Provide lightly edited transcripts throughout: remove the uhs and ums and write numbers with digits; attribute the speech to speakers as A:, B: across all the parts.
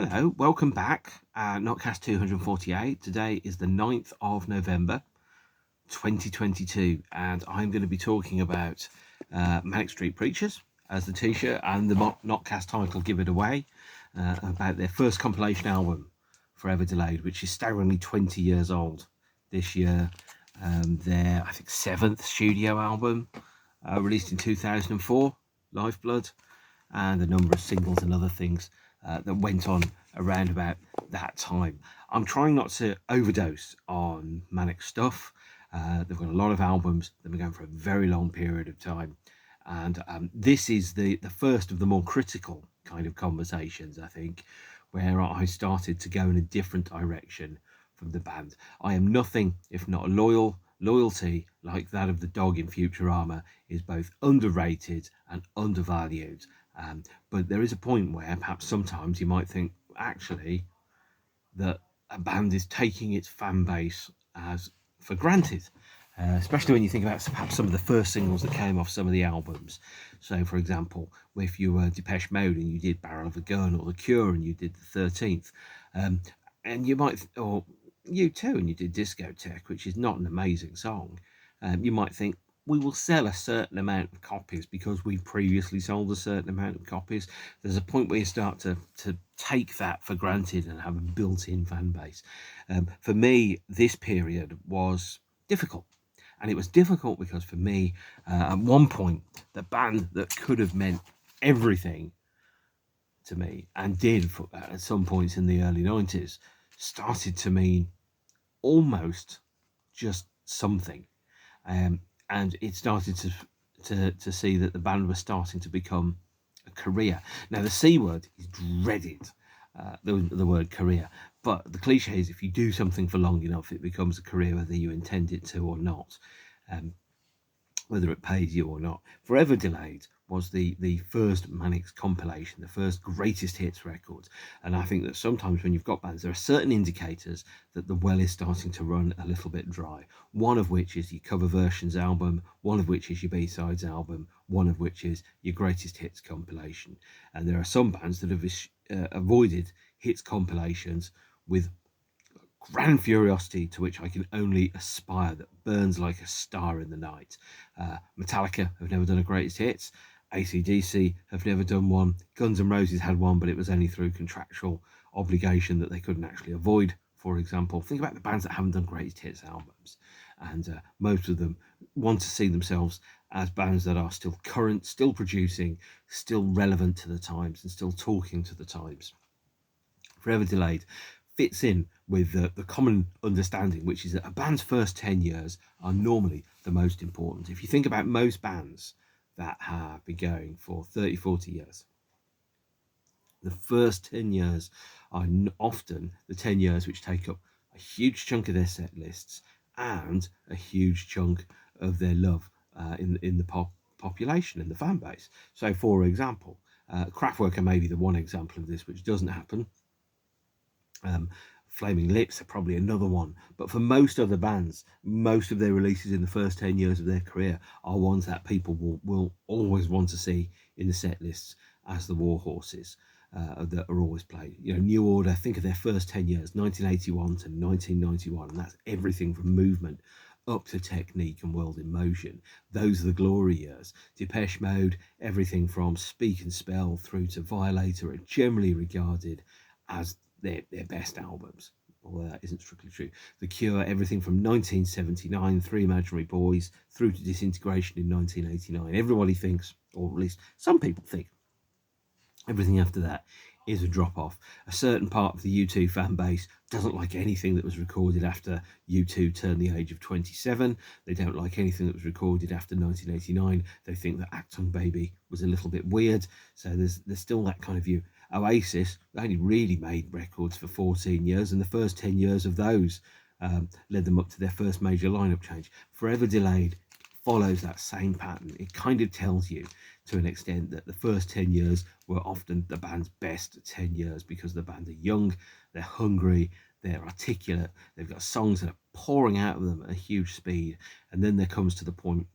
A: Hello, welcome back. Notcast 248. Today is the 9th of November 2022, and I'm going to be talking about Manic Street Preachers as the t-shirt and the Notcast title give it away, about their first compilation album, Forever Delayed, which is staggeringly 20 years old this year. Their, I think, 7th studio album, released in 2004, Lifeblood, and a number of singles and other things that went on around about that time. I'm trying not to overdose on Manic stuff. They've got a lot of albums. They've been going for a very long period of time. And this is the first of the more critical kind of conversations, I think, where I started to go in a different direction from the band. I am nothing if not loyal. Loyalty, like that of the dog in Futurama, is both underrated and undervalued. But there is a point where perhaps sometimes you might think, actually, that a band is taking its fan base as for granted, especially when you think about perhaps some of the first singles that came off some of the albums. So, for example, if you were Depeche Mode and you did Barrel of a Gun, or The Cure and you did The 13th, and you might, or U2 and you did Discotheque, which is not an amazing song, you might think, we will sell a certain amount of copies because we previously sold a certain amount of copies. There's a point where you start to take that for granted and have a built-in fan base. For me, this period was difficult. And it was difficult because for me, at one point, the band that could have meant everything to me, and did at some points in the early 90s, started to mean almost just something. And it started to see that the band was starting to become a career. Now, the C word is dreaded, the word career, but the cliche is if you do something for long enough, it becomes a career, whether you intend it to or not, whether it pays you or not. Forever Delayed was the first Manic's compilation, the first greatest hits record. And I think that sometimes when you've got bands, there are certain indicators that the well is starting to run a little bit dry. One of which is your cover versions album, one of which is your B-sides album, one of which is your greatest hits compilation. And there are some bands that have avoided hits compilations with grand furiosity to which I can only aspire, that burns like a star in the night. Metallica have never done a greatest hits. AC/DC have never done one. Guns N' Roses had one, but it was only through contractual obligation that they couldn't actually avoid. For example, think about the bands that haven't done greatest hits albums, and most of them want to see themselves as bands that are still current, still producing, still relevant to the times, and still talking to the times. Forever Delayed fits in with the common understanding, which is that a band's first 10 years are normally the most important. If you think about most bands that have been going for 30, 40 years, the first 10 years are often the 10 years which take up a huge chunk of their set lists and a huge chunk of their love in the population, in the fan base. So, for example, Kraftwerk may be the one example of this, which doesn't happen. Flaming Lips are probably another one, but for most other bands, most of their releases in the first 10 years of their career are ones that people will always want to see in the set lists as the war horses that are always played. You know, New Order, think of their first 10 years, 1981 to 1991, and that's everything from Movement up to Technique and World in Motion. Those are the glory years. Depeche Mode, everything from Speak and Spell through to Violator, are generally regarded as their best albums, although that isn't strictly true. The Cure, everything from 1979, Three Imaginary Boys, through to Disintegration in 1989. Everybody thinks, or at least some people think, everything after that is a drop-off. A certain part of the U2 fan base doesn't like anything that was recorded after U2 turned the age of 27. They don't like anything that was recorded after 1989. They think that Achtung Baby was a little bit weird. So there's still that kind of view. Oasis only really made records for 14 years, and the first 10 years of those led them up to their first major lineup change. Forever Delayed follows that same pattern. It kind of tells you to an extent that the first 10 years were often the band's best 10 years because the band are young, they're hungry, they're articulate, they've got songs that are pouring out of them at a huge speed. And then there comes to the point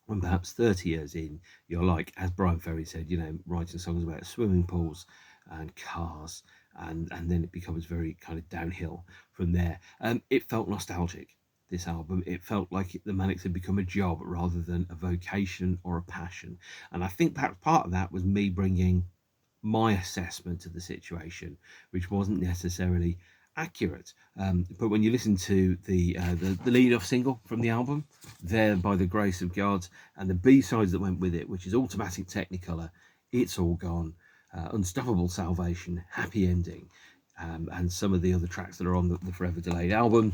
A: when perhaps 30 years in, you're like, as Brian Ferry said, you know, writing songs about swimming pools and Cars, and then it becomes very kind of downhill from there. It felt nostalgic, this album. It felt like the Manics had become a job rather than a vocation or a passion. And I think perhaps part of that was me bringing my assessment of the situation, which wasn't necessarily accurate. But when you listen to the lead-off single from the album, "There by the Grace of God," and the B-sides that went with it, which is "Automatic Technicolor," "It's All Gone," "Unstoppable Salvation," "Happy Ending," and some of the other tracks that are on the Forever Delayed album,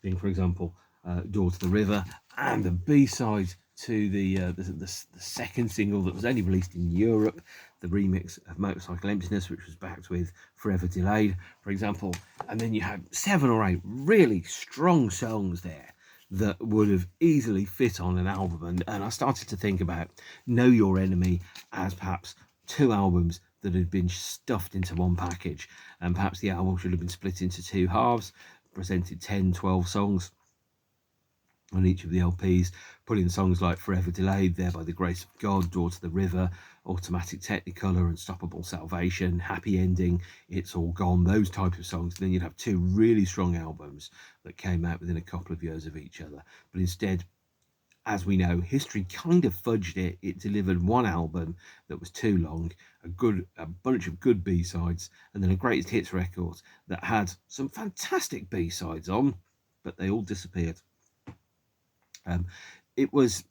A: being, for example, "Door to the River," and the B-side to the second single that was only released in Europe, the remix of "Motorcycle Emptiness," which was backed with "Forever Delayed," for example. And then you had 7 or 8 really strong songs there that would have easily fit on an album. And I started to think about Know Your Enemy as perhaps 2 albums that had been stuffed into one package, and perhaps the album should have been split into 2 halves, presented 10, 12 songs on each of the LPs, put in songs like "Forever Delayed," "There by the Grace of God," "Door to the River," "Automatic Technicolor," "Unstoppable Salvation," "Happy Ending," "It's All Gone," those types of songs. And then you'd have 2 really strong albums that came out within a couple of years of each other. But instead, as we know, history kind of fudged it. It delivered 1 album that was too long, a bunch of good B-sides, and then a greatest hits record that had some fantastic B-sides on, but they all disappeared. It was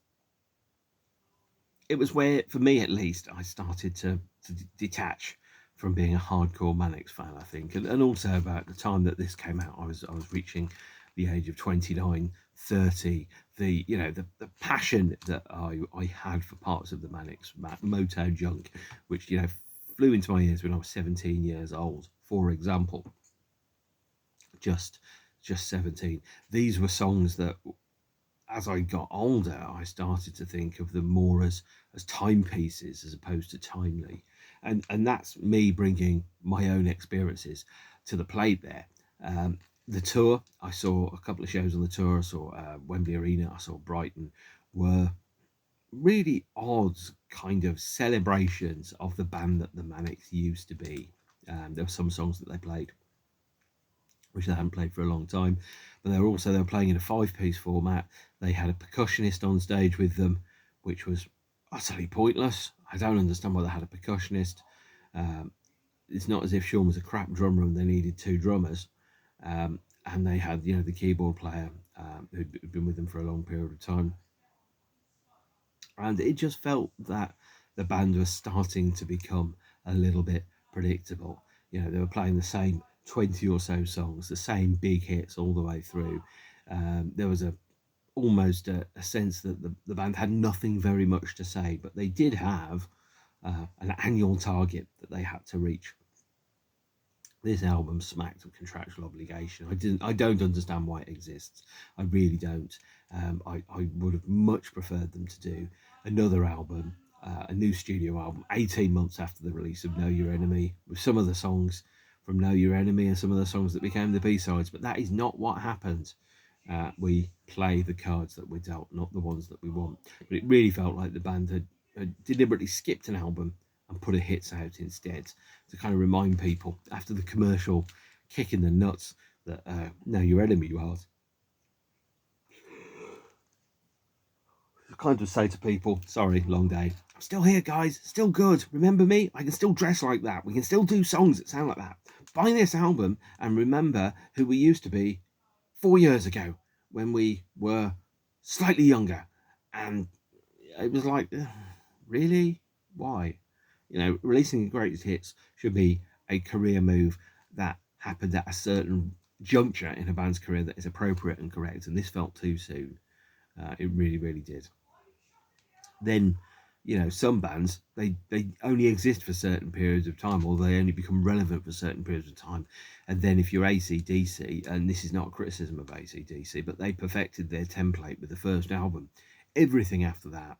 A: where, for me at least, I started to detach from being a hardcore Manics fan, I think, and also about the time that this came out, I was reaching the age of 29, 30. The passion that I had for parts of the Manics, Motown junk, which flew into my ears when I was 17 years old, for example. Just 17. These were songs that, as I got older, I started to think of them more as timepieces as opposed to timely, and that's me bringing my own experiences to the plate there. The tour, I saw a couple of shows on the tour. I saw Wembley Arena, I saw Brighton, were really odd kind of celebrations of the band that the Manics used to be. There were some songs that they played which they hadn't played for a long time, but they were playing in a 5-piece format. They had a percussionist on stage with them, which was utterly pointless. I don't understand why they had a percussionist. It's not as if Sean was a crap drummer and they needed 2 drummers. And they had the keyboard player who'd been with them for a long period of time, and it just felt that the band was starting to become a little bit predictable. They were playing the same 20 or so songs, the same big hits all the way through. There was almost a sense that the band had nothing very much to say, but they did have an annual target that they had to reach. This album smacked of contractual obligation. I don't understand why it exists. I really don't. I would have much preferred them to do another album, a new studio album, 18 months after the release of Know Your Enemy, with some of the songs from Know Your Enemy and some of the songs that became the B-sides. But that is not what happened. We play the cards that we're dealt, not the ones that we want. But it really felt like the band had deliberately skipped an album and put a hits out instead, to kind of remind people after the commercial kick in the nuts that Know Your Enemy was. Kind of say to people, sorry, long day, I'm still here, guys, still good. Remember me? I can still dress like that. We can still do songs that sound like that. Buy this album and remember who we used to be 4 years ago when we were slightly younger. And it was like, really? Why? Releasing the greatest hits should be a career move that happened at a certain juncture in a band's career that is appropriate and correct. And this felt too soon. It really, really did. Then, some bands, they only exist for certain periods of time, or they only become relevant for certain periods of time. And then if you're AC/DC, and this is not a criticism of AC/DC, but they perfected their template with the first album. Everything after that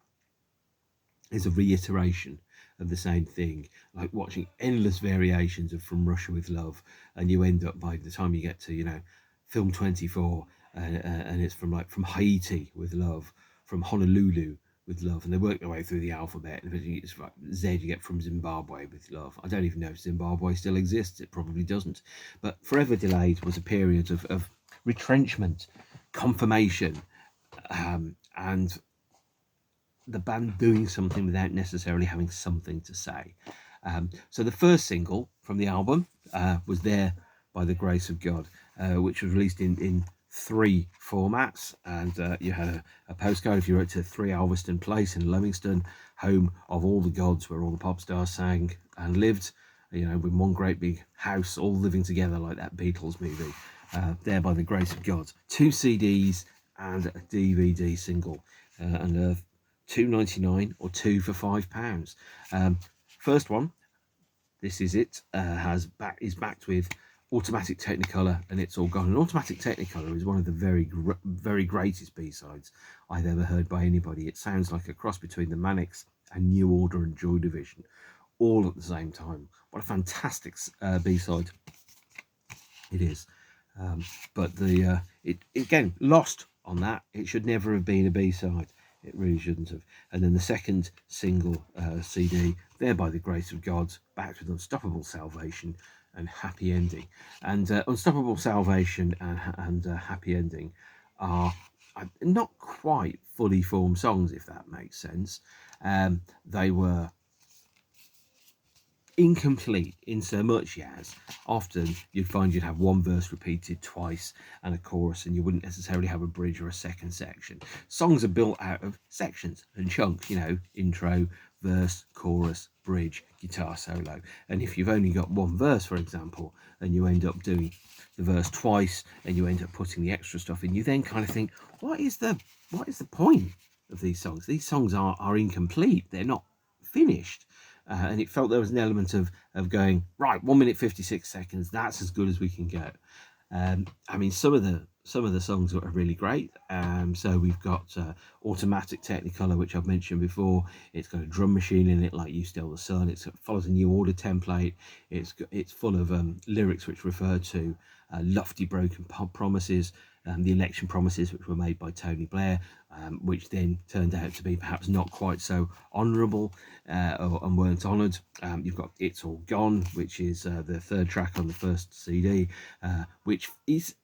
A: is a reiteration of the same thing, like watching endless variations of From Russia with Love, and you end up, by the time you get to Film 24, and it's from Haiti with Love, from Honolulu with love, and they work their way through the alphabet, and eventually it's like Z you get from Zimbabwe with love. I don't even know if Zimbabwe still exists. It probably doesn't. But Forever Delayed was a period of retrenchment, confirmation, and the band doing something without necessarily having something to say. So the first single from the album was There by the Grace of God, which was released in 3 formats, and you had a postcode if you were to 3 Alveston Place in Leamington, home of all the gods, where all the pop stars sang and lived, you know, with one great big house, all living together like that Beatles movie. There by the Grace of God. 2 CDs and a DVD single, and £2.99 or 2 for £5. First one, This Is It, is backed with Automatic Technicolor, and It's All Gone. And Automatic Technicolor is one of the very greatest B-sides I've ever heard by anybody. It sounds like a cross between the Manics and New Order and Joy Division, all at the same time. What a fantastic B-side it is. But it again lost on that. It should never have been a B-side. It really shouldn't have. And then the second single CD, There by the Grace of God, backed with Unstoppable Salvation and Happy Ending. And Unstoppable Salvation and Happy Ending are not quite fully formed songs, if that makes sense. They were incomplete in so much as often you'd find you'd have one verse repeated twice and a chorus, and you wouldn't necessarily have a bridge or a second section. Songs are built out of sections and chunks, you know, intro, verse, chorus, bridge, guitar solo. And if you've only got one verse, for example, and you end up doing the verse twice and you end up putting the extra stuff in, you then kind of think, what is the point of these songs? These songs are incomplete. They're not finished. And it felt there was an element of going, right, 1 minute 56 seconds, that's as good as we can get. I mean, some of the songs are really great. So we've got Automatic Technicolor, which I've mentioned before. It's got a drum machine in it, like You Still the Sun. It follows a New Order template. It's full of lyrics which refer to lofty broken promises, the election promises which were made by Tony Blair, which then turned out to be perhaps not quite so honourable and weren't honoured. You've got It's All Gone, which is the third track on the first CD, which is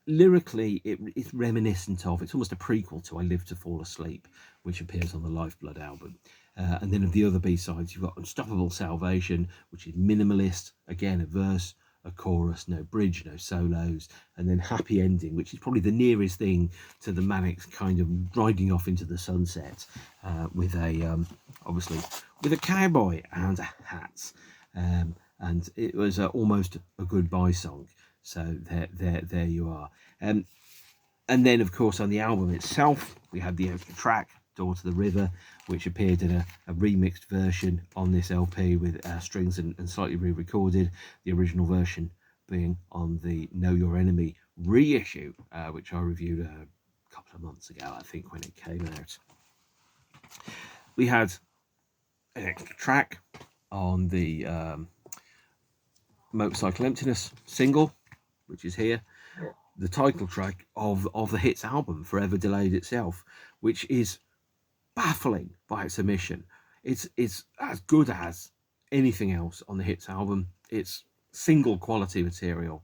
A: lyrically it's reminiscent of, it's almost a prequel to I Live to Fall Asleep, which appears on the Lifeblood album. And then of the other B-sides, you've got Unstoppable Salvation, which is minimalist, again a verse, a chorus, no bridge, no solos, and then Happy Ending, which is probably the nearest thing to the Manics kind of riding off into the sunset, with a obviously with a cowboy and a hat, and it was almost a goodbye song. So there you are. And then of course on the album itself we had the extra track Door to the River, which appeared in a remixed version on this LP with strings and slightly re-recorded, the original version being on the Know Your Enemy reissue, which I reviewed a couple of months ago, I think, when it came out. We had an extra track on the Motorcycle Emptiness single, which is here, the title track of the Hits album, Forever Delayed itself, which is baffling by its omission. It's as good as anything else on the Hits album. It's single quality material.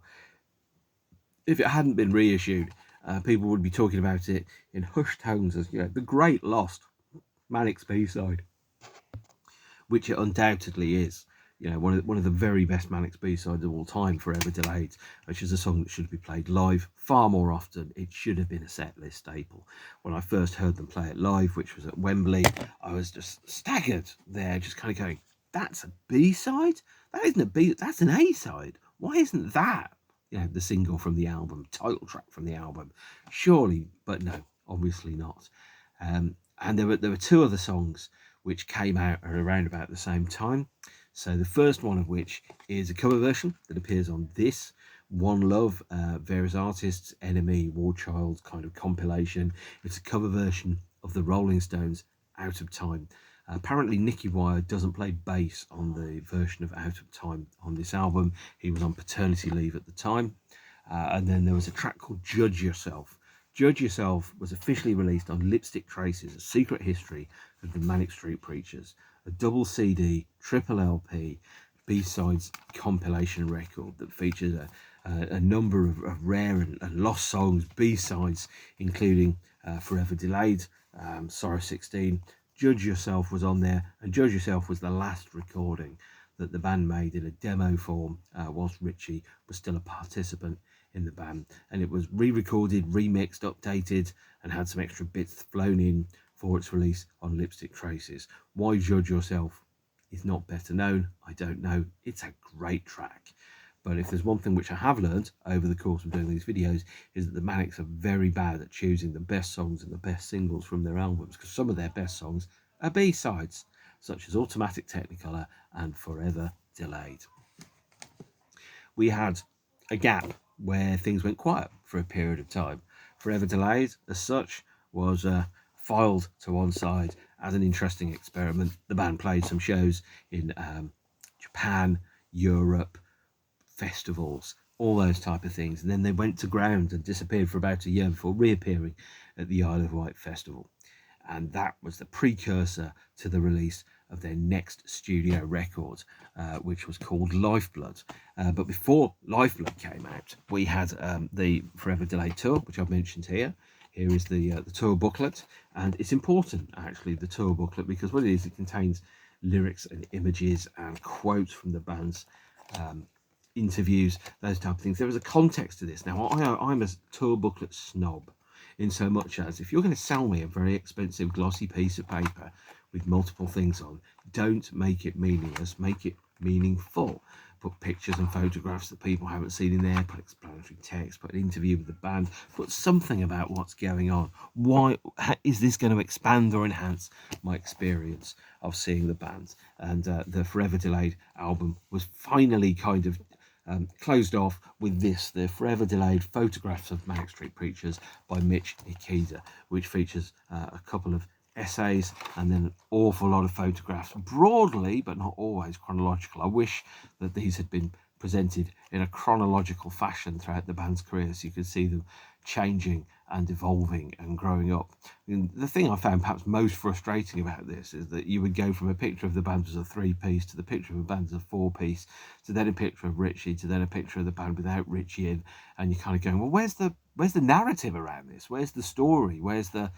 A: If it hadn't been reissued, people would be talking about it in hushed tones as, you know, the great lost Manic's B-side, which it undoubtedly is. You know, one of the very best Manic's B-sides of all time, Forever Delayed, which is a song that should be played live far more often. It should have been a set list staple. When I first heard them play it live, which was at Wembley, I was just staggered there, just kind of going, that's a B-side? That isn't a B, that's an A-side. Why isn't that, you know, the single from the album, title track from the album? Surely, but no, obviously not. And there were 2 other songs which came out around about the same time. So the first one of which is a cover version that appears on this One Love, various artists, Enemy, War Child kind of compilation. It's a cover version of the Rolling Stones' Out of Time. Apparently Nicky Wire doesn't play bass on the version of Out of Time on this album. He was on paternity leave at the time. And then there was a track called Judge Yourself. Judge Yourself was officially released on Lipstick Traces, A Secret History, of the Manic Street Preachers, a double CD, triple LP, B-sides compilation record that features a number of rare and lost songs, B-sides, including Forever Delayed, Sorrow 16, Judge Yourself was on there, and Judge Yourself was the last recording that the band made in a demo form whilst Richie was still a participant in the band, and it was re-recorded, remixed, updated, and had some extra bits flown in for its release on Lipstick Traces. Why Judge Yourself is not better known, I don't know. It's a great track. But if there's one thing which I have learned over the course of doing these videos, is that the Manics are very bad at choosing the best songs and the best singles from their albums, because some of their best songs are B-sides, such as Automatic Technicolor and Forever Delayed. We had a gap where things went quiet for a period of time. Forever Delayed, as such, was filed to one side as an interesting experiment. The band played some shows in Japan, Europe, festivals, all those type of things, and then they went to ground and disappeared for about a year before reappearing at the Isle of Wight Festival. And that was the precursor to the release of their next studio record, which was called Lifeblood. But before Lifeblood came out, we had the Forever Delayed tour, which I've mentioned here. Here is the tour booklet, and it's important, actually, the tour booklet, because what it is, it contains lyrics and images and quotes from the band's interviews, those type of things. There is a context to this. Now, I'm a tour booklet snob, in so much as if you're going to sell me a very expensive glossy piece of paper with multiple things on, don't make it meaningless, make it meaningful. Put pictures and photographs that people haven't seen in there, put explanatory text, put an interview with the band, put something about what's going on. Why is this going to expand or enhance my experience of seeing the band? And the Forever Delayed album was finally kind of closed off with this, the Forever Delayed Photographs of Manic Street Preachers by Mitch Ikeda, which features a couple of essays and then an awful lot of photographs, broadly but not always chronological. I wish that these had been presented in a chronological fashion throughout the band's career, so you could see them changing and evolving and growing up. And the thing I found perhaps most frustrating about this is that you would go from a picture of the band as a 3-piece to the picture of a band as a 4-piece, to then a picture of Richie, to then a picture of the band without Richie in, and you're kind of going, well, where's the narrative around this? Where's the story? Where's the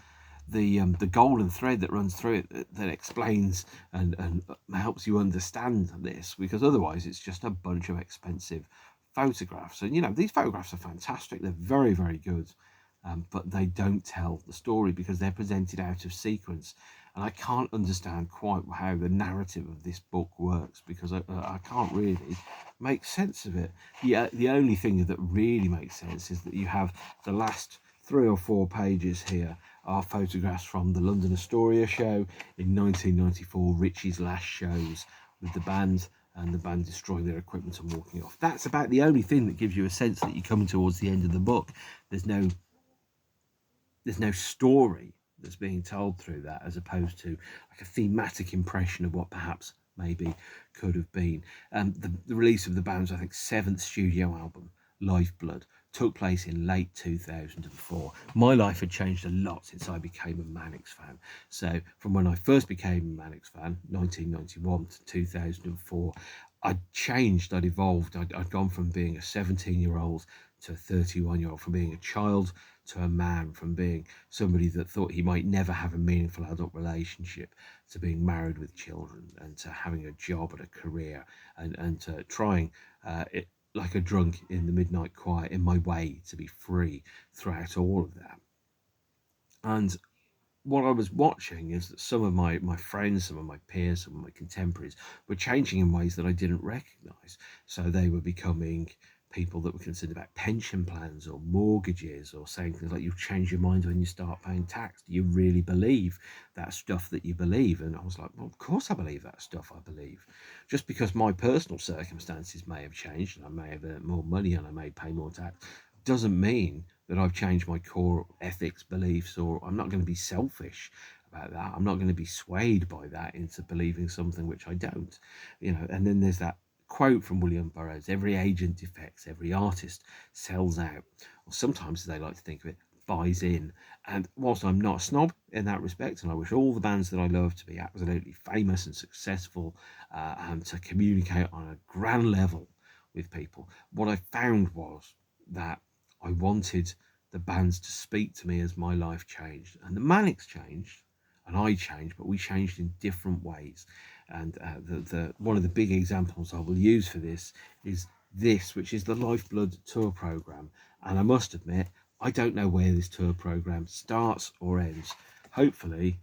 A: golden thread that runs through it that explains and helps you understand this? Because otherwise it's just a bunch of expensive photographs. And you know, these photographs are fantastic, they're very, very good, but they don't tell the story because they're presented out of sequence. And I can't understand quite how the narrative of this book works, because I can't really make sense of it. The only thing that really makes sense is that you have the last 3 or 4 pages here are photographs from the London Astoria show in 1994, Richie's last shows with the band, and the band destroying their equipment and walking off. That's about the only thing that gives you a sense that you're coming towards the end of the book. There's no story that's being told through that, as opposed to like a thematic impression of what perhaps maybe could have been. The release of the band's, I think, 7th studio album, Lifeblood, took place in late 2004. My life had changed a lot since I became a Manics fan. So from when I first became a Manics fan, 1991 to 2004, I'd changed, I'd evolved. I'd gone from being a 17-year-old to a 31-year-old, from being a child to a man, from being somebody that thought he might never have a meaningful adult relationship, to being married with children, and to having a job and a career, and to trying it like a drunk in the midnight quiet in my way to be free throughout all of that. And what I was watching is that some of my friends, some of my peers, some of my contemporaries were changing in ways that I didn't recognise. So they were becoming people that were concerned about pension plans or mortgages, or saying things like, you change your mind when you start paying tax. Do you really believe that stuff that you believe? And I was like, well, of course I believe that stuff I believe. Just because my personal circumstances may have changed and I may have earned more money and I may pay more tax, doesn't mean that I've changed my core ethics, beliefs, or I'm not going to be selfish about that. I'm not going to be swayed by that into believing something which I don't, you know. And then there's that quote from William Burroughs: every agent defects, every artist sells out. Or sometimes, as they like to think of it, buys in. And whilst I'm not a snob in that respect, and I wish all the bands that I love to be absolutely famous and successful, and to communicate on a grand level with people, what I found was that I wanted the bands to speak to me as my life changed. And the Manics changed, and I changed, but we changed in different ways. And the one of the big examples I will use for this is this, which is the Lifeblood tour program. And I must admit, I don't know where this tour program starts or ends. Hopefully,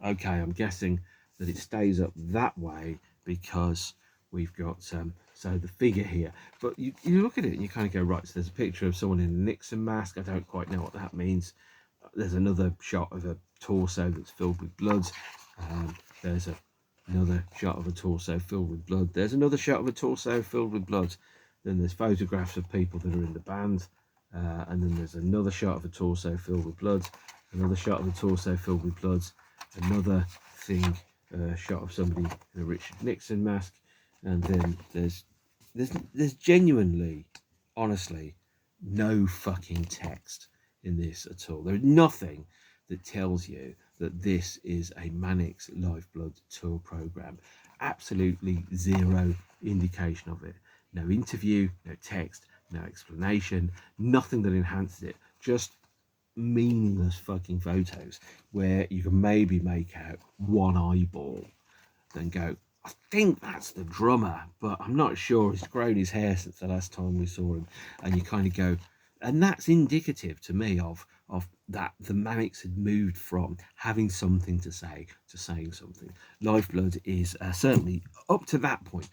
A: okay, I'm guessing that it stays up that way because we've got so the figure here. But you look at it and you kind of go, right, so there's a picture of someone in a Nixon mask. I don't quite know what that means. There's another shot of a torso that's filled with blood. There's another shot of a torso filled with blood. There's another shot of a torso filled with blood. Then there's photographs of people that are in the band. And then there's another shot of a torso filled with blood. Another shot of a torso filled with blood. Another thing, shot of somebody in a Richard Nixon mask. And then there's genuinely, honestly, no fucking text in this at all. There's nothing that tells you that this is a Manic's Lifeblood tour program. Absolutely zero indication of it. No interview, no text, no explanation, nothing that enhances it. Just meaningless fucking photos where you can maybe make out one eyeball and go, I think that's the drummer, but I'm not sure. He's grown his hair since the last time we saw him. And you kind of go, and that's indicative to me of that the Manics had moved from having something to say to saying something. Lifeblood is certainly, up to that point,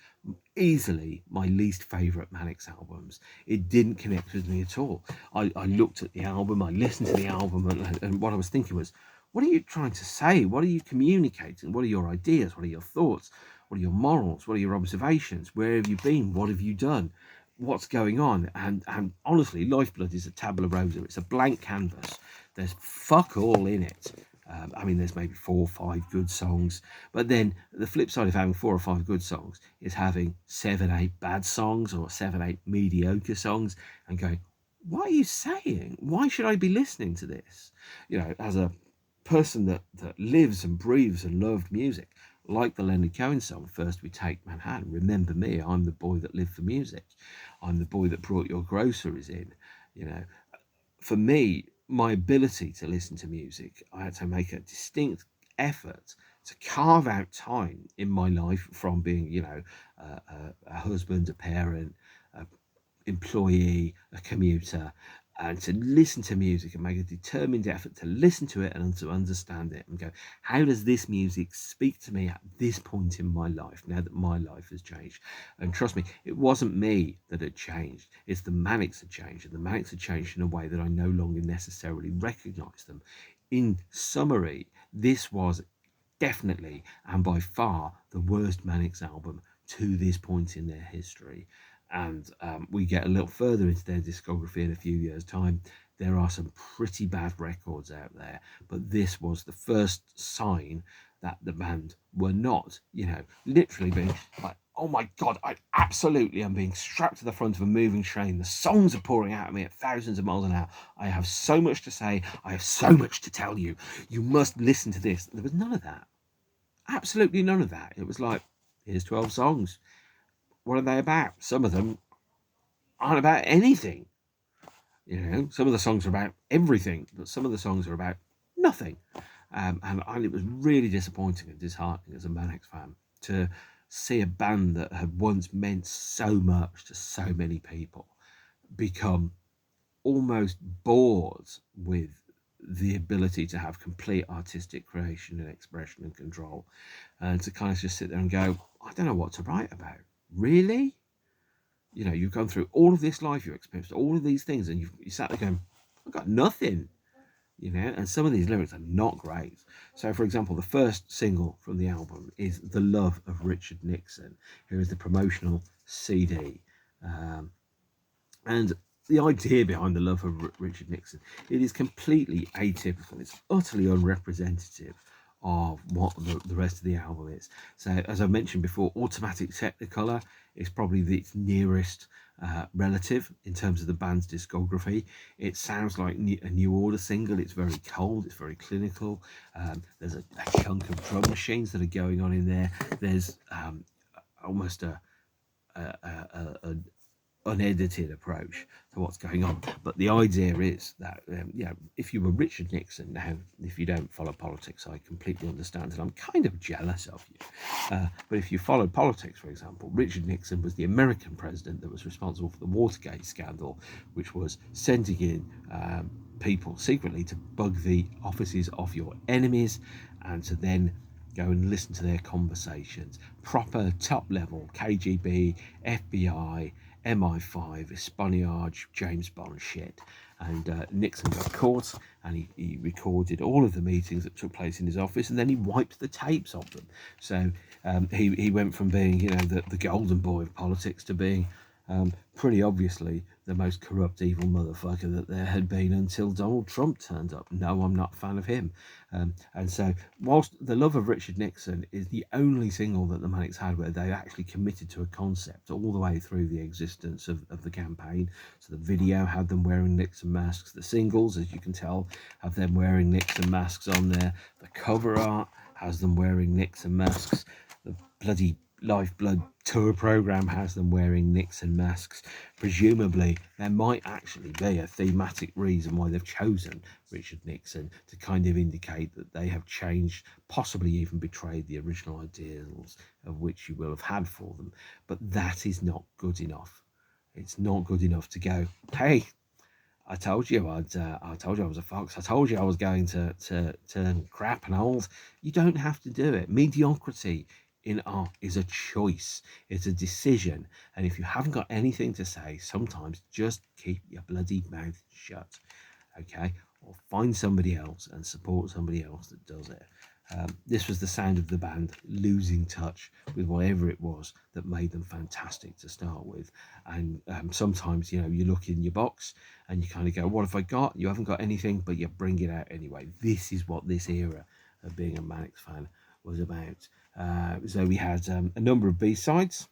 A: easily my least favourite Manics albums. It didn't connect with me at all. I looked at the album, I listened to the album, and what I was thinking was, what are you trying to say? What are you communicating? What are your ideas? What are your thoughts? What are your morals? What are your observations? Where have you been? What have you done? What's going on? And honestly, Lifeblood is a tabula rasa. It's a blank canvas. There's fuck all in it. I mean, there's maybe 4 or 5 good songs, but then the flip side of having 4 or 5 good songs is having 7, 8 bad songs or 7, 8 mediocre songs and going, what are you saying? Why should I be listening to this? You know, as a person that lives and breathes and loved music, like the Leonard Cohen song, First We Take Manhattan, remember me, I'm the boy that lived for music. I'm the boy that brought your groceries in. You know, for me, my ability to listen to music, I had to make a distinct effort to carve out time in my life from being, you know, a husband, a parent, a employee, a commuter, and to listen to music and make a determined effort to listen to it and to understand it and go, how does this music speak to me at this point in my life, now that my life has changed? And trust me, it wasn't me that had changed, it's the Manics had changed, and the Manics had changed in a way that I no longer necessarily recognise them. In summary, this was definitely and by far the worst Manics album to this point in their history. And we get a little further into their discography in a few years' time. There are some pretty bad records out there, but this was the first sign that the band were not, you know, literally being like, oh my God, I absolutely am being strapped to the front of a moving train. The songs are pouring out of me at thousands of miles an hour. I have so much to say. I have so much to tell you. You must listen to this. There was none of that. Absolutely none of that. It was like, here's 12 songs. What are they about? Some of them aren't about anything. You know, some of the songs are about everything, but some of the songs are about nothing. And it was really disappointing and disheartening as a Manics fan to see a band that had once meant so much to so many people become almost bored with the ability to have complete artistic creation and expression and control, and to kind of just sit there and go, I don't know what to write about. Really? You know, you've gone through all of this life, you've experienced all of these things, and you sat there going, I've got nothing, you know, and some of these lyrics are not great. So, for example, the first single from the album is The Love of Richard Nixon. Here is the promotional CD. And the idea behind The Love of Richard Nixon, it is completely atypical. It's utterly unrepresentative of what the rest of the album is. So, as I mentioned before, Automatic Technicolor is probably its nearest relative in terms of the band's discography. It sounds like a New Order single. It's very cold, it's very clinical. There's a chunk of drum machines that are going on in there. There's almost a unedited approach to what's going on. But the idea is that if you were Richard Nixon, now if you don't follow politics, I completely understand, and I'm kind of jealous of you, but if you followed politics, for example, Richard Nixon was the American president that was responsible for the Watergate scandal, which was sending in people secretly to bug the offices of your enemies and to then go and listen to their conversations. Proper top level KGB, FBI, MI5, espionage, James Bond shit. And Nixon got caught, and he recorded all of the meetings that took place in his office, and then he wiped the tapes of them. So he went from being, the golden boy of politics to being pretty obviously the most corrupt, evil motherfucker that there had been until Donald Trump turned up. No, I'm not a fan of him. And so, whilst The Love of Richard Nixon is the only single that the Manics had where they actually committed to a concept all the way through the existence of the campaign. So the video had them wearing Nixon masks. The singles, as you can tell, have them wearing Nixon masks on there. The cover art has them wearing Nixon masks. The bloody Lifeblood tour program has them wearing Nixon masks. Presumably there might actually be a thematic reason why they've chosen Richard Nixon, to kind of indicate that they have changed, possibly even betrayed the original ideals of which you will have had for them. But that is not good enough. It's not good enough to go, hey, I told you I told you I was a fox. I told you I was going to turn crap and old. You don't have to do it. Mediocrity in art is a choice. It's a decision. And if you haven't got anything to say, sometimes just keep your bloody mouth shut. Okay? Or find somebody else and support somebody else that does it. This was the sound of the band losing touch with whatever it was that made them fantastic to start with. And sometimes, you look in your box and you kind of go, what have I got? You haven't got anything, but you bring it out anyway. This is what this era of being a Manics fan was about. So we had a number of B-sides,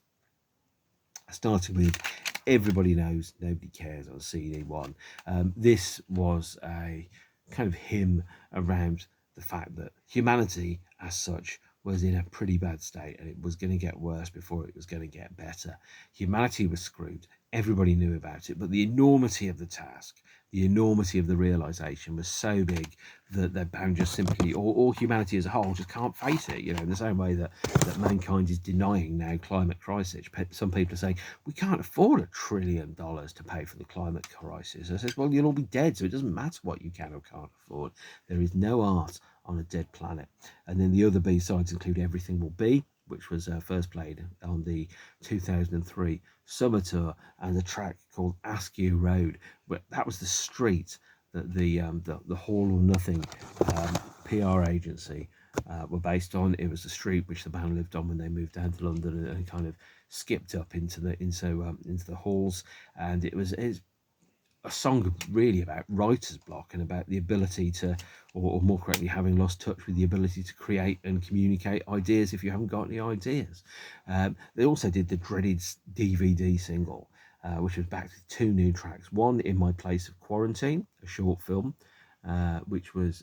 A: starting with Everybody Knows, Nobody Cares on CD1. This was a kind of hymn around the fact that humanity as such was in a pretty bad state, and it was going to get worse before it was going to get better. Humanity was screwed. Everybody knew about it, but the enormity of the task, the enormity of the realization was so big that they're bound just simply, or humanity as a whole just can't face it. In the same way that mankind is denying now climate crisis. Some people are saying we can't afford $1 trillion to pay for the climate crisis. I says, well, you'll all be dead, so it doesn't matter what you can or can't afford. There is no art on a dead planet. And then the other B-sides include Everything Will Be, which was first played on the 2003 summer tour, and a track called Askew Road. But that was the street that the All or Nothing PR agency were based on. It was the street which the band lived on when they moved down to London and kind of skipped up into the halls. And it's a song really about writer's block and about the ability to, or more correctly, having lost touch with the ability to create and communicate ideas if you haven't got any ideas. They also did the dreaded DVD single, which was backed with 2 new tracks. One, In My Place of Quarantine, a short film, which was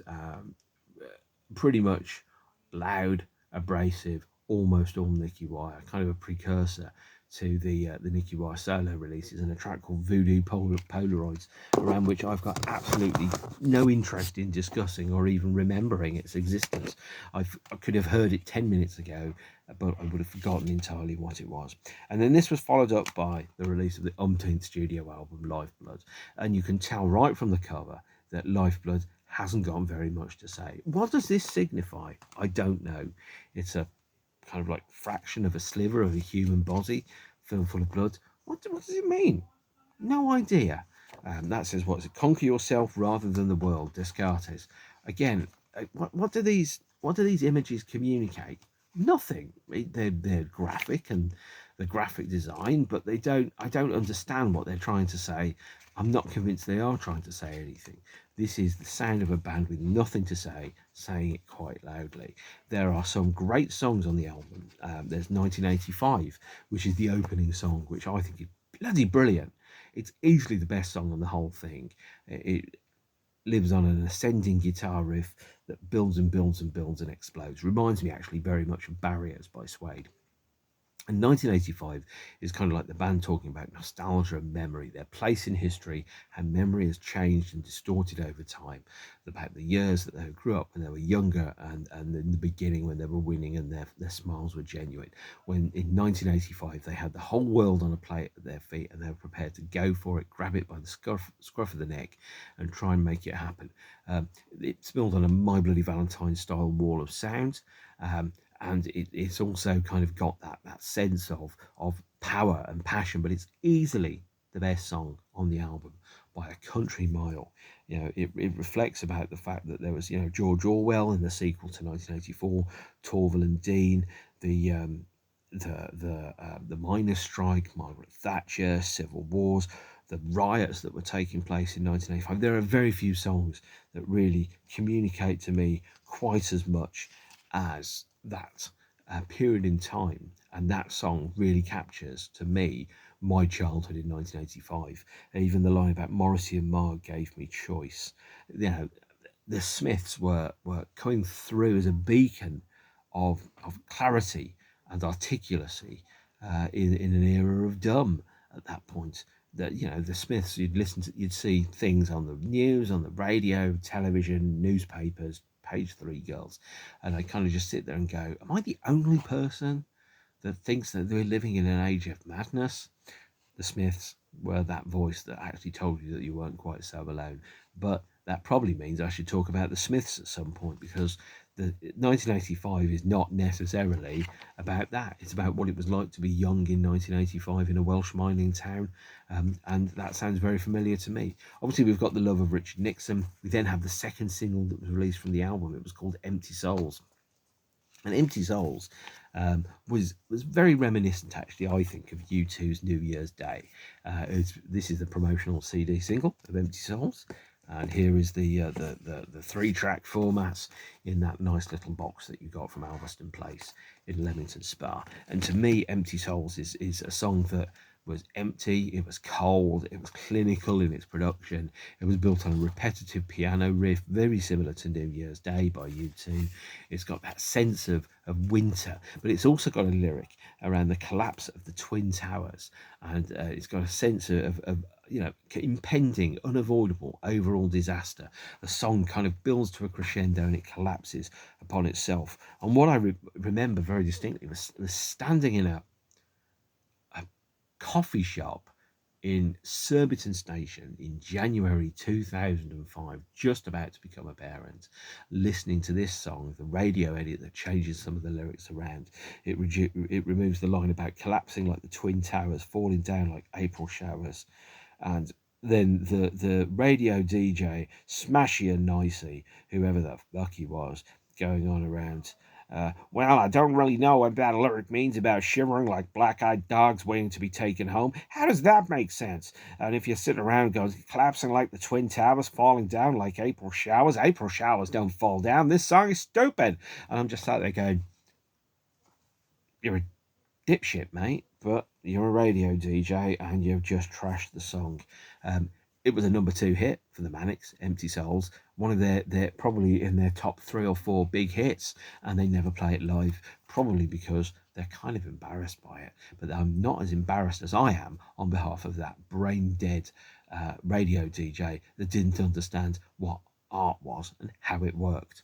A: pretty much loud, abrasive, almost all Nicky Wire, kind of a precursor to the Nicky Wire solo releases, and a track called Voodoo Polaroids, around which I've got absolutely no interest in discussing or even remembering its existence. I could have heard it 10 minutes ago, but I would have forgotten entirely what it was. And then this was followed up by the release of the umpteenth studio album, Lifeblood, and you can tell right from the cover that Lifeblood hasn't got very much to say. What does this signify? I don't know. It's a kind of like fraction of a sliver of a human body filled full of blood. What does it mean? No idea. That says, what is it? Conquer yourself rather than the world. Descartes. Again, what do these images communicate? Nothing. They're graphic and the graphic design, but I don't understand what they're trying to say. I'm not convinced they are trying to say anything. This is the sound of a band with nothing to say, saying it quite loudly. There are some great songs on the album. There's 1985, which is the opening song, which I think is bloody brilliant. It's easily the best song on the whole thing. It lives on an ascending guitar riff that builds and builds and builds and explodes. Reminds me actually very much of Barriers by Suede. And 1985 is kind of like the band talking about nostalgia and memory, their place in history, how memory has changed and distorted over time, about the years that they grew up when they were younger and in the beginning when they were winning and their smiles were genuine. When in 1985 they had the whole world on a plate at their feet and they were prepared to go for it, grab it by the scruff of the neck and try and make it happen. It's built on a My Bloody Valentine style wall of sound. And it's also kind of got that sense of power and passion, but it's easily the best song on the album by a country mile. It reflects about the fact that there was, George Orwell in the sequel to 1984, Torval and Dean, the miners' strike, Margaret Thatcher, civil wars, the riots that were taking place in 1985. There are very few songs that really communicate to me quite as much as that period in time, and that song really captures to me my childhood in 1985. And even the line about Morrissey and Marr gave me choice. The Smiths were coming through as a beacon of clarity and articulacy in an era of dumb at that point. That the Smiths, you'd see things on the news, on the radio, television, newspapers, page 3 girls, and I kind of just sit there and go, am I the only person that thinks that we're living in an age of madness? The Smiths were that voice that actually told you that you weren't quite so alone. But that probably means I should talk about the Smiths at some point, because the 1985 is not necessarily about that. It's about what it was like to be young in 1985 in a Welsh mining town, and that sounds very familiar to me. Obviously, we've got the love of Richard Nixon. We then have the second single that was released from the album. It was called Empty Souls. And Empty Souls was very reminiscent, actually, I think, of U2's New Year's Day. This is the promotional CD single of Empty Souls. And here is the 3-track formats in that nice little box that you got from Alveston Place in Leamington Spa. And to me, Empty Souls is a song that was empty, it was cold, it was clinical in its production. It was built on a repetitive piano riff, very similar to New Year's Day by U2. It's got that sense of winter, but it's also got a lyric around the collapse of the Twin Towers, and it's got a sense of impending, unavoidable overall disaster. The song kind of builds to a crescendo and it collapses upon itself. And what I remember very distinctly was standing in a coffee shop in Surbiton Station in January 2005, just about to become a parent, listening to this song, the radio edit that changes some of the lyrics around. It removes the line about collapsing like the Twin Towers, falling down like April showers. And then the radio DJ, Smashy and Nicey, whoever the fuck he was, going on around, well, I don't really know what that lyric means about shivering like black-eyed dogs waiting to be taken home. How does that make sense? And if you sit around going, collapsing like the Twin Towers, falling down like April showers don't fall down. This song is stupid. And I'm just sat there going, you're a dipshit, mate, but you're a radio DJ and you've just trashed the song. It was a number 2 hit for the Manics, Empty Souls, one of their probably in their top 3 or 4 big hits, and they never play it live, probably because they're kind of embarrassed by it. But I'm not as embarrassed as I am on behalf of that brain-dead radio DJ that didn't understand what art was and how it worked.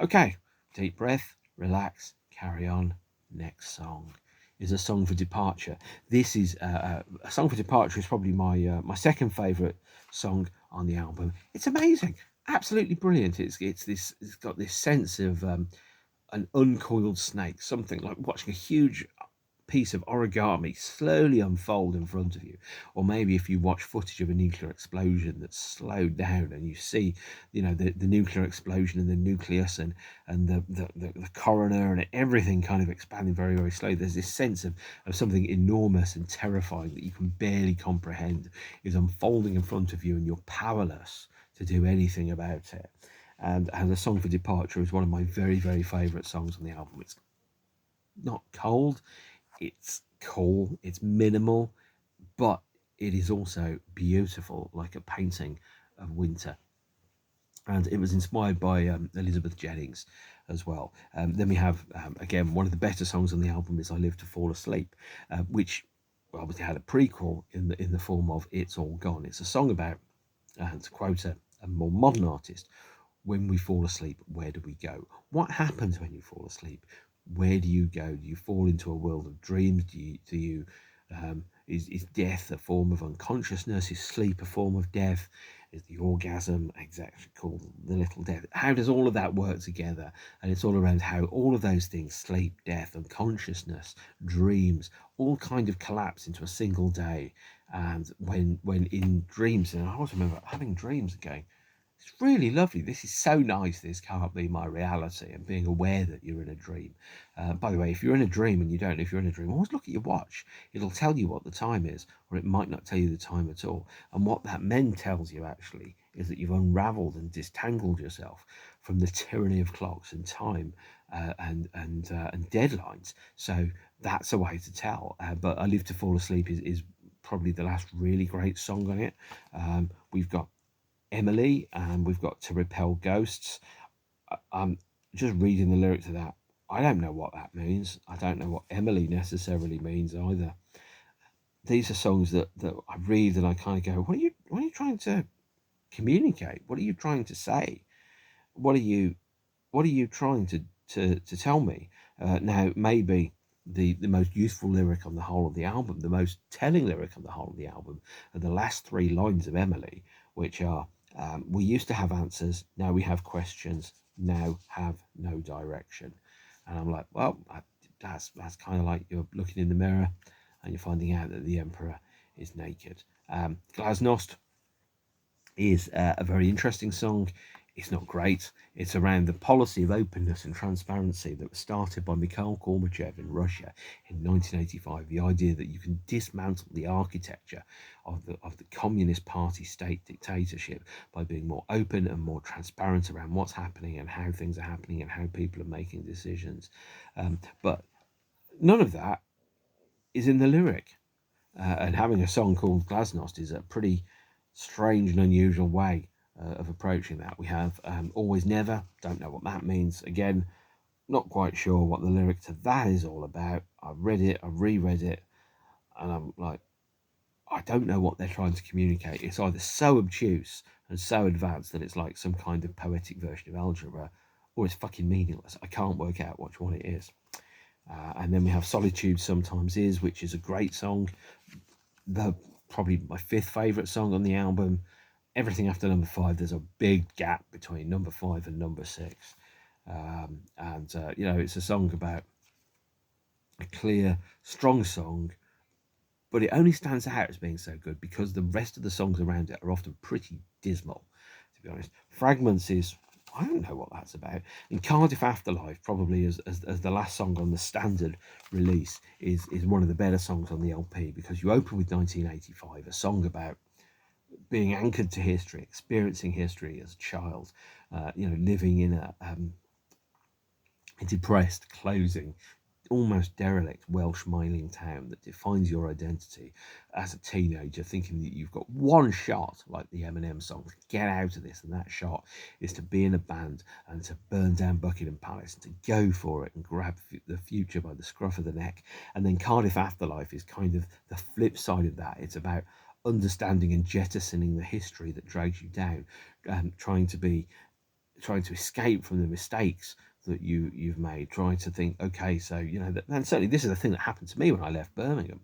A: Okay, deep breath, relax, carry on. Next song is A Song for Departure. This is A Song for Departure is probably my second favourite song on the album. It's amazing, absolutely brilliant. It's got this sense of an uncoiled snake, something like watching a huge piece of origami slowly unfold in front of you. Or maybe if you watch footage of a nuclear explosion that's slowed down and you see the nuclear explosion and the nucleus and the coroner and everything kind of expanding very, very slowly. There's this sense of something enormous and terrifying that you can barely comprehend is unfolding in front of you, and you're powerless to do anything about it. And A Song for Departure is one of my very, very favourite songs on the album. It's not cold, It's cool, it's minimal, but it is also beautiful, like a painting of winter. And it was inspired by Elizabeth Jennings as well. Then we have, again, one of the better songs on the album is I Live to Fall Asleep, which obviously had a prequel in the form of It's All Gone. It's a song about, to quote a more modern artist, when we fall asleep, where do we go? What happens when you fall asleep? Where do you go? Do you fall into a world of dreams? Is death a form of unconsciousness? Is sleep a form of death? Is the orgasm exactly called the little death? How does all of that work together? And it's all around how all of those things, sleep, death, unconsciousness, dreams, all kind of collapse into a single day. And when in dreams, and I always remember having dreams again, it's really lovely. This is so nice. This can't be my reality. And being aware that you're in a dream. By the way, if you're in a dream and you don't know if you're in a dream, always look at your watch. It'll tell you what the time is, or it might not tell you the time at all. And what that then tells you actually is that you've unraveled and distangled yourself from the tyranny of clocks and time and deadlines. So that's a way to tell. But I Live to Fall Asleep is probably the last really great song on it. We've got Emily, and we've got To Repel Ghosts. I'm just reading the lyrics of that. I don't know what that means. I don't know what Emily necessarily means either. These are songs that I read and I kind of go, what are you trying to communicate? What are you trying to say? What are you trying to tell me? Now, maybe the most useful lyric on the whole of the album, the most telling lyric on the whole of the album, are the last three lines of Emily, which are, we used to have answers, now we have questions, now have no direction. And I'm like, well, that's kind of like you're looking in the mirror and you're finding out that the emperor is naked. Glasnost is a very interesting song. It's not great. It's around the policy of openness and transparency that was started by Mikhail Gorbachev in Russia in 1985. The idea that you can dismantle the architecture of the Communist Party state dictatorship by being more open and more transparent around what's happening and how things are happening and how people are making decisions. But none of that is in the lyric. And having a song called Glasnost is a pretty strange and unusual way of approaching that. We have Always Never, don't know what that means. Again, not quite sure what the lyric to that is all about. I've read it, I've reread it, and I'm like, I don't know what they're trying to communicate. It's either so obtuse and so advanced that it's like some kind of poetic version of algebra, or it's fucking meaningless. I can't work out which one it is. And then we have Solitude Sometimes Is, which is a great song. Probably my fifth favourite song on the album. Everything after number 5, there's a big gap between number 5 and number 6. It's a song about a clear, strong song, but it only stands out as being so good because the rest of the songs around it are often pretty dismal, to be honest. Fragments is, I don't know what that's about. And Cardiff Afterlife, probably as the last song on the standard release, is one of the better songs on the LP, because you open with 1985, a song about being anchored to history, experiencing history as a child, living in a depressed, closing, almost derelict Welsh mining town that defines your identity as a teenager, thinking that you've got one shot, like the Eminem song, to get out of this, and that shot is to be in a band and to burn down Buckingham Palace and to go for it and grab the future by the scruff of the neck. And then Cardiff Afterlife is kind of the flip side of that. It's about understanding and jettisoning the history that drags you down, trying to escape from the mistakes that you've made, trying to think, okay, so and certainly this is the thing that happened to me when I left Birmingham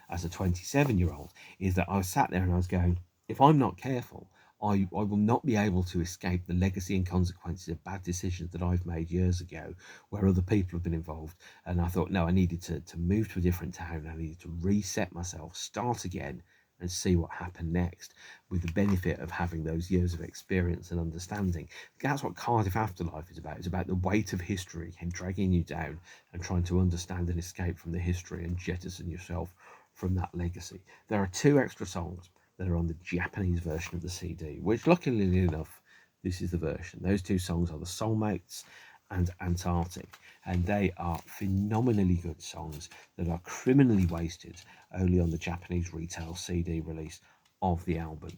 A: as a 27-year-old, is that I was sat there and I was going, if I'm not careful, I will not be able to escape the legacy and consequences of bad decisions that I've made years ago where other people have been involved. And I thought, no, I needed to move to a different town. I needed to reset myself, start again, and see what happened next, with the benefit of having those years of experience and understanding. That's what Cardiff Afterlife is about. It's about the weight of history and dragging you down and trying to understand and escape from the history and jettison yourself from that legacy. There are 2 extra songs that are on the Japanese version of the CD, which luckily enough, this is the version. Those 2 songs are The Soulmates and Antarctic, and they are phenomenally good songs that are criminally wasted only on the Japanese retail CD release of the album.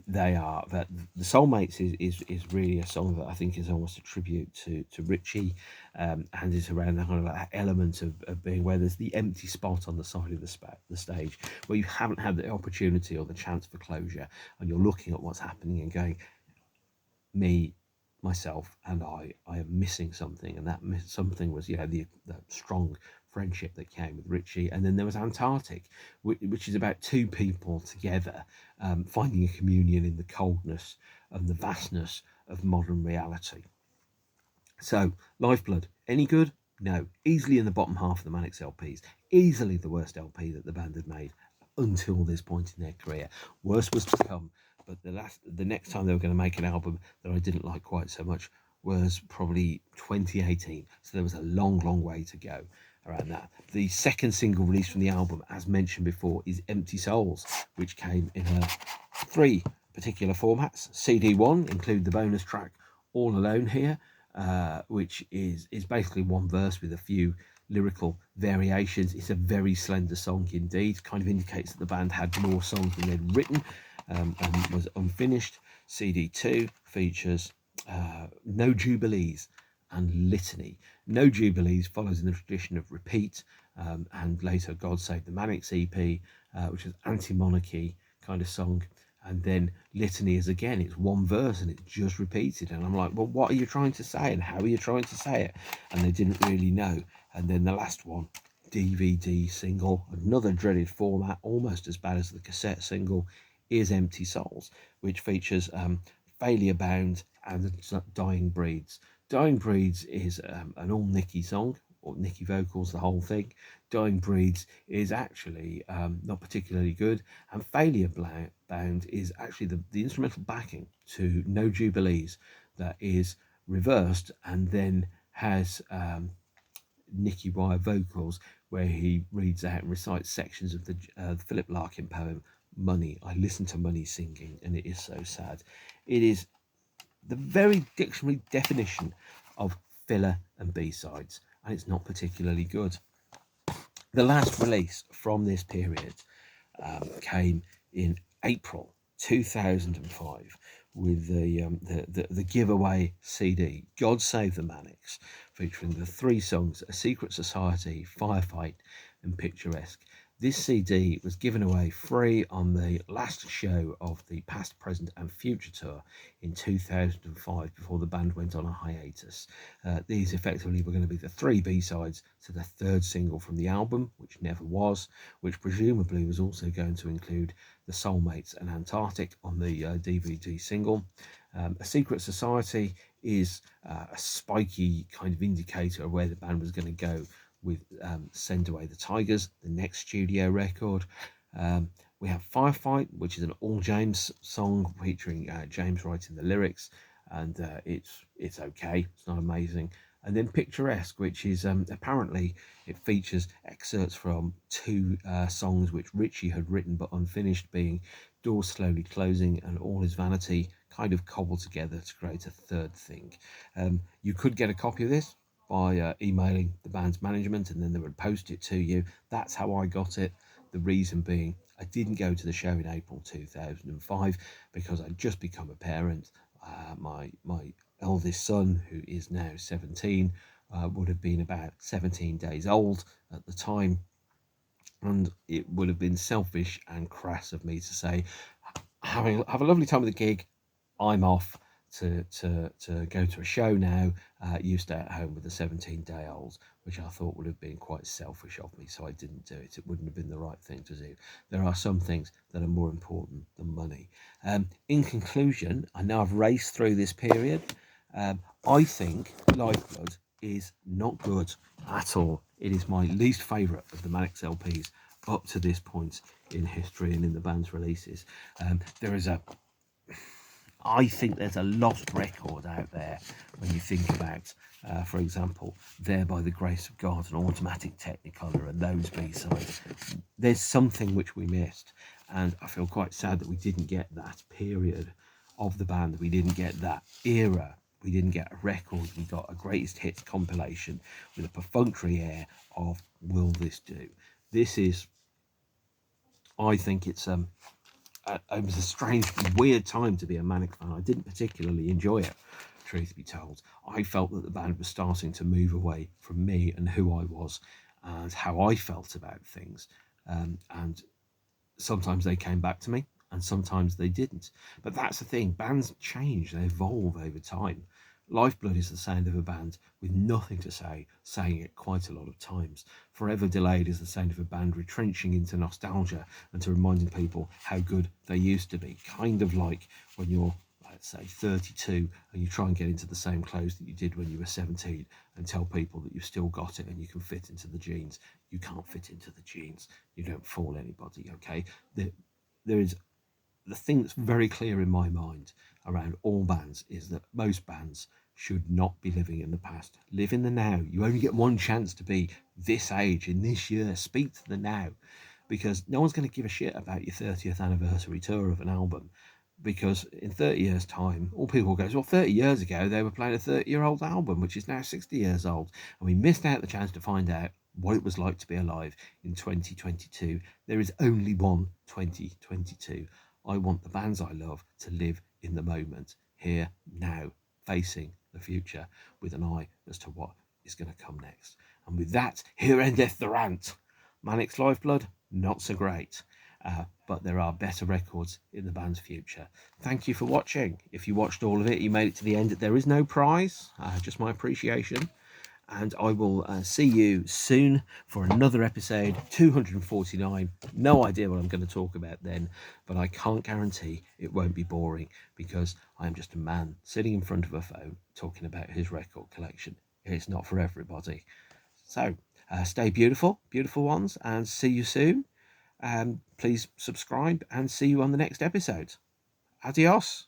A: They are that the Soulmates is really a song that I think is almost a tribute to Richie, and is around the kind of like element of being where there's the empty spot on the side of the stage where you haven't had the opportunity or the chance for closure, and you're looking at what's happening and going, me, myself, and I am missing something, and that something was the strong friendship that came with Richie. And then there was Antarctic, which is about two people together, finding a communion in the coldness and the vastness of modern reality. So, Lifeblood, any good? No. Easily in the bottom half of the Manic LPs. Easily the worst LP that the band had made until this point in their career. Worse was to come, but the next time they were going to make an album that I didn't like quite so much was probably 2018. So there was a long, long way to go around that. The second single released from the album, as mentioned before, is Empty Souls, which came in 3 particular formats. CD1 include the bonus track All Alone Here, which is basically one verse with a few lyrical variations. It's a very slender song indeed, kind of indicates that the band had more songs than they'd written, and was unfinished. CD2 features No Jubilees and Litany. No Jubilees follows in the tradition of Repeat, and later God Save the Manics EP, which is anti-monarchy kind of song. And then Litany is, again, it's one verse and it's just repeated, and I'm like, well, what are you trying to say and how are you trying to say it? And they didn't really know. And then the last one, DVD single, another dreaded format, almost as bad as the cassette single, is Empty Souls, which features Failure Bound and Dying Breeds. Dying Breeds is an all Nicky song, or Nicky vocals, the whole thing. Dying Breeds is actually not particularly good, and Failure Bound is actually the instrumental backing to No Jubilees that is reversed and then has Nicky Wire vocals where he reads out and recites sections of the Philip Larkin poem Money. I listen to Money singing and it is so sad. It is the very dictionary definition of filler and B-sides, and it's not particularly good. The last release from this period came in April 2005 with the giveaway CD God Save the Manics, featuring the 3 songs A Secret Society, Firefight and Picturesque. This CD was given away free on the last show of the Past, Present and Future tour in 2005 before the band went on a hiatus. These effectively were going to be the 3 B-sides to the 3rd single from the album, which never was, which presumably was also going to include the Soulmates and Antarctic on the DVD single. A Secret Society is a spiky kind of indicator of where the band was going to go with Send Away the Tigers, the next studio record. We have Firefight, which is an all James song featuring James writing the lyrics, and it's okay, it's not amazing. And then Picturesque, which is apparently it features excerpts from 2 songs which Richie had written but unfinished, being Doors Slowly Closing and All Is Vanity, kind of cobbled together to create a 3rd thing. You could get a copy of this by emailing the band's management, and then they would post it to you. That's how I got it. The reason being, I didn't go to the show in April 2005 because I'd just become a parent. My eldest son, who is now 17, would have been about 17 days old at the time, and it would have been selfish and crass of me to say, have a lovely time with the gig, I'm off to go to a show now, you stay at home with a 17-day-old, which I thought would have been quite selfish of me, so I didn't do it. It wouldn't have been the right thing to do. There are some things that are more important than money. In conclusion, I know I've raced through this period. I think Lifeblood is not good at all. It is my least favourite of the Manic LPs up to this point in history and in the band's releases. I think there's a lost record out there when you think about, for example, There By the Grace of God and Automatic Technicolor and those B-sides. There's something which we missed, and I feel quite sad that we didn't get that period of the band. We didn't get that era We didn't get a record. We got a greatest hits compilation with a perfunctory air of will this do? This is, I think it was a strange, weird time to be a Manic fan. I didn't particularly enjoy it, truth be told. I felt that the band was starting to move away from me and who I was and how I felt about things. And sometimes they came back to me and sometimes they didn't. But that's the thing, bands change, they evolve over time. Lifeblood is the sound of a band with nothing to say, saying it quite a lot of times. Forever Delayed is the sound of a band retrenching into nostalgia and to reminding people how good they used to be. Kind of like when you're, let's say, 32 and you try and get into the same clothes that you did when you were 17 and tell people that you've still got it and you can fit into the jeans. You can't fit into the jeans. You don't fool anybody, okay? There is the thing that's very clear in my mind around all bands is that most bands should not be living in the past. Live in the now. You only get one chance to be this age in this year. Speak to the now, because no one's going to give a shit about your 30th anniversary tour of an album, because in 30 years time all people go, well, 30 years ago they were playing a 30-year-old album which is now 60 years old, and we missed out the chance to find out what it was like to be alive in 2022. There is only one 2022. I want the bands I love to live in the moment, here, now, facing the future with an eye as to what is going to come next. And with that, here endeth the rant. Manic's Lifeblood, not so great. But there are better records in the band's future. Thank you for watching. If you watched all of it, you made it to the end. There is no prize, just my appreciation. And I will see you soon for another episode, 249. No idea what I'm going to talk about then, but I can't guarantee it won't be boring, because I am just a man sitting in front of a phone talking about his record collection. It's not for everybody. So stay beautiful, beautiful ones, and see you soon. Please subscribe and see you on the next episode. Adios.